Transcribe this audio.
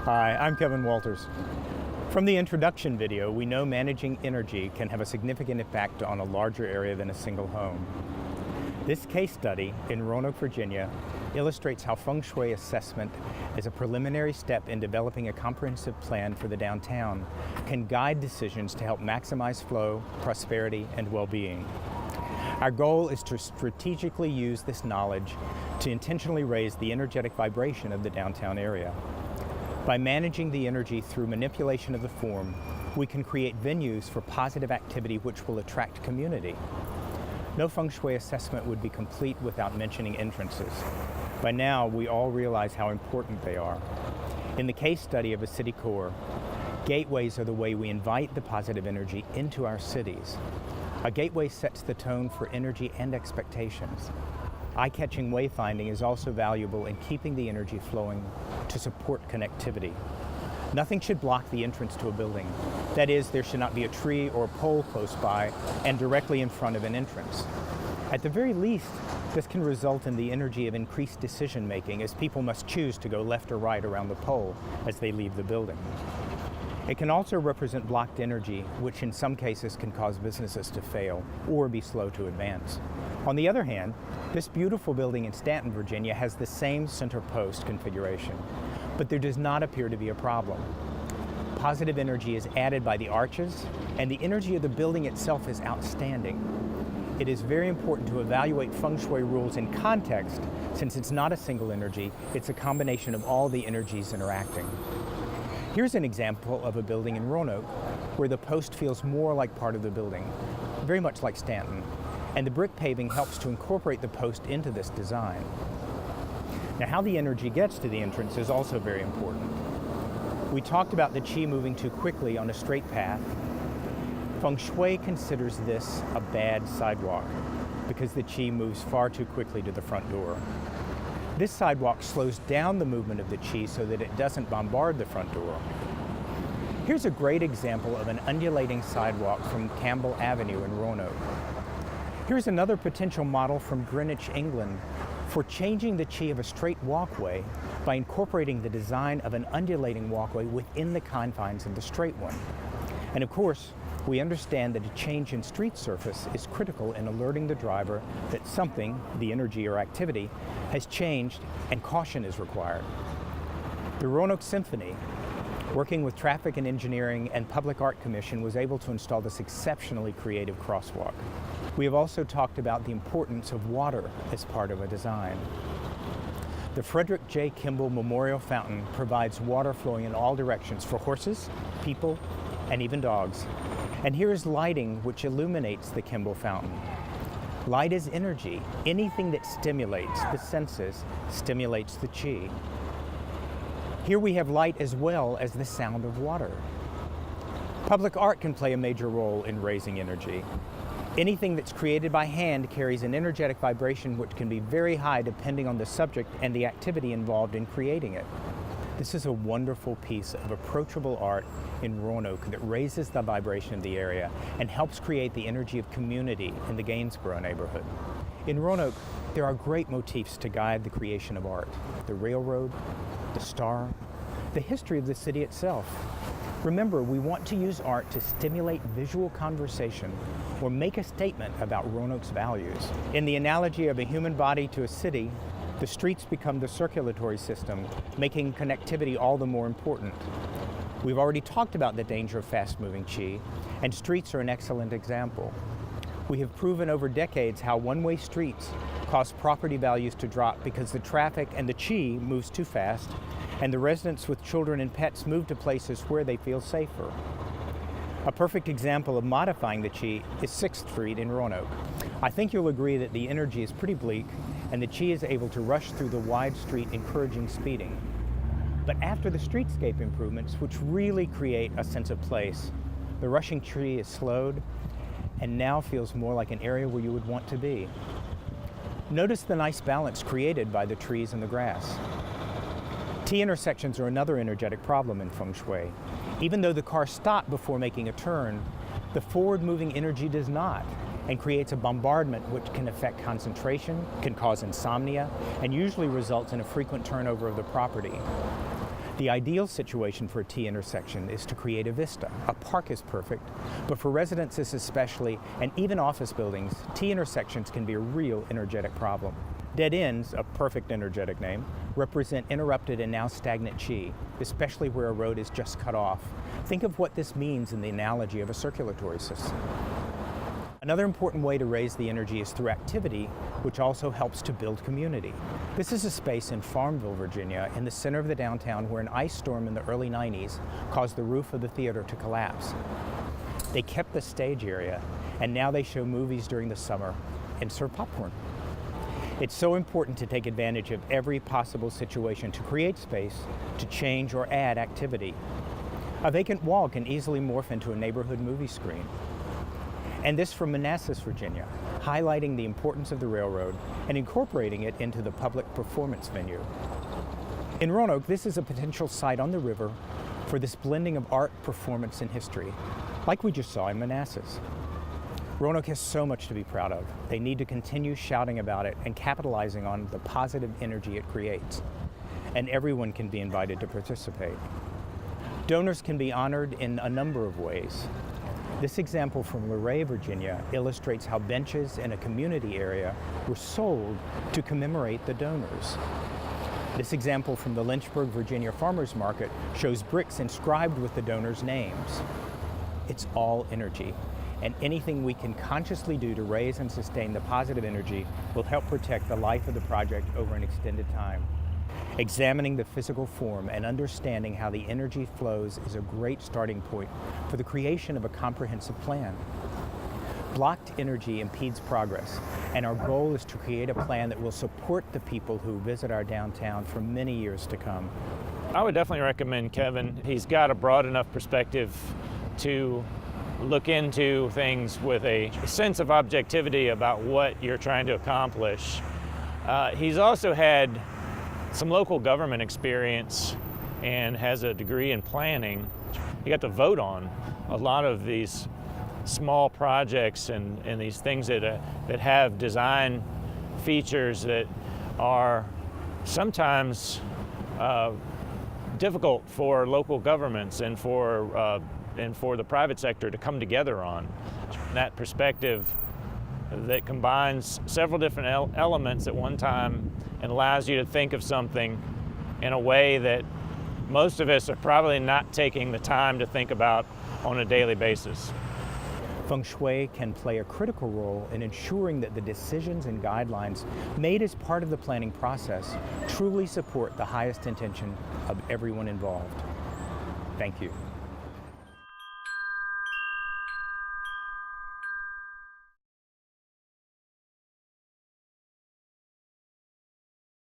Hi, I'm Kevin Walters. From the introduction video, we know managing energy can have a significant impact on a larger area than a single home. This case study in Roanoke, Virginia, illustrates how feng shui assessment as a preliminary step in developing a comprehensive plan for the downtown can guide decisions to help maximize flow, prosperity, and well-being. Our goal is to strategically use this knowledge to intentionally raise the energetic vibration of the downtown area. By managing the energy through manipulation of the form, we can create venues for positive activity which will attract community. No feng shui assessment would be complete without mentioning entrances. By now, we all realize how important they are. In the case study of a city core, gateways are the way we invite the positive energy into our cities. A gateway sets the tone for energy and expectations. Eye-catching wayfinding is also valuable in keeping the energy flowing to support connectivity. Nothing should block the entrance to a building. That is, there should not be a tree or a pole close by and directly in front of an entrance. At the very least, this can result in the energy of increased decision-making, as people must choose to go left or right around the pole as they leave the building. It can also represent blocked energy, which in some cases can cause businesses to fail or be slow to advance. On the other hand, this beautiful building in Stanton, Virginia has the same center post configuration, but there does not appear to be a problem. Positive energy is added by the arches, and the energy of the building itself is outstanding. It is very important to evaluate feng shui rules in context, since it's not a single energy, it's a combination of all the energies interacting. Here's an example of a building in Roanoke where the post feels more like part of the building, very much like Stanton, and the brick paving helps to incorporate the post into this design. Now, how the energy gets to the entrance is also very important. We talked about the qi moving too quickly on a straight path. Feng shui considers this a bad sidewalk because the qi moves far too quickly to the front door. This sidewalk slows down the movement of the qi so that it doesn't bombard the front door. Here's a great example of an undulating sidewalk from Campbell Avenue in Roanoke. Here's another potential model from Greenwich, England, for changing the qi of a straight walkway by incorporating the design of an undulating walkway within the confines of the straight one. And of course, we understand that a change in street surface is critical in alerting the driver that something, the energy or activity, has changed and caution is required. The Roanoke Symphony, working with Traffic and Engineering and Public Art Commission, was able to install this exceptionally creative crosswalk. We have also talked about the importance of water as part of a design. The Frederick J. Kimball Memorial Fountain provides water flowing in all directions for horses, people, and even dogs. And here is lighting which illuminates the Kimball Fountain. Light is energy. Anything that stimulates the senses stimulates the qi. Here we have light as well as the sound of water. Public art can play a major role in raising energy. Anything that's created by hand carries an energetic vibration which can be very high depending on the subject and the activity involved in creating it. This is a wonderful piece of approachable art in Roanoke that raises the vibration of the area and helps create the energy of community in the Gainsborough neighborhood. In Roanoke, there are great motifs to guide the creation of art: the railroad, the star, the history of the city itself. Remember, we want to use art to stimulate visual conversation or make a statement about Roanoke's values. In the analogy of a human body to a city, the streets become the circulatory system, making connectivity all the more important. We've already talked about the danger of fast-moving qi, and streets are an excellent example. We have proven over decades how one-way streets cause property values to drop because the traffic and the qi moves too fast, and the residents with children and pets move to places where they feel safer. A perfect example of modifying the qi is 6th Street in Roanoke. I think you'll agree that the energy is pretty bleak, and the qi is able to rush through the wide street, encouraging speeding. But after the streetscape improvements, which really create a sense of place, the rushing qi is slowed and now feels more like an area where you would want to be. Notice the nice balance created by the trees and the grass. T-intersections are another energetic problem in feng shui. Even though the car stopped before making a turn, the forward-moving energy does not, and creates a bombardment which can affect concentration, can cause insomnia, and usually results in a frequent turnover of the property. The ideal situation for a T intersection is to create a vista. A park is perfect, but for residences especially, and even office buildings, T intersections can be a real energetic problem. Dead ends, a perfect energetic name, represent interrupted and now stagnant chi, especially where a road is just cut off. Think of what this means in the analogy of a circulatory system. Another important way to raise the energy is through activity, which also helps to build community. This is a space in Farmville, Virginia, in the center of the downtown where an ice storm in the early 90s caused the roof of the theater to collapse. They kept the stage area, and now they show movies during the summer and serve popcorn. It's so important to take advantage of every possible situation to create space, to change or add activity. A vacant wall can easily morph into a neighborhood movie screen. And this from Manassas, Virginia, highlighting the importance of the railroad and incorporating it into the public performance venue. In Roanoke, this is a potential site on the river for this blending of art, performance, and history, like we just saw in Manassas. Roanoke has so much to be proud of. They need to continue shouting about it and capitalizing on the positive energy it creates. And everyone can be invited to participate. Donors can be honored in a number of ways. This example from Luray, Virginia, illustrates how benches in a community area were sold to commemorate the donors. This example from the Lynchburg, Virginia Farmers Market shows bricks inscribed with the donors' names. It's all energy, and anything we can consciously do to raise and sustain the positive energy will help protect the life of the project over an extended time. Examining the physical form and understanding how the energy flows is a great starting point for the creation of a comprehensive plan. Blocked energy impedes progress, and our goal is to create a plan that will support the people who visit our downtown for many years to come. I would definitely recommend Kevin. He's got a broad enough perspective to look into things with a sense of objectivity about what you're trying to accomplish. He's also had some local government experience and has a degree in planning. He got to vote on a lot of these small projects and these things that have design features that are sometimes difficult for local governments and for the private sector to come together on. That perspective that combines several different elements at one time and allows you to think of something in a way that most of us are probably not taking the time to think about on a daily basis. Feng Shui can play a critical role in ensuring that the decisions and guidelines made as part of the planning process truly support the highest intention of everyone involved. Thank you.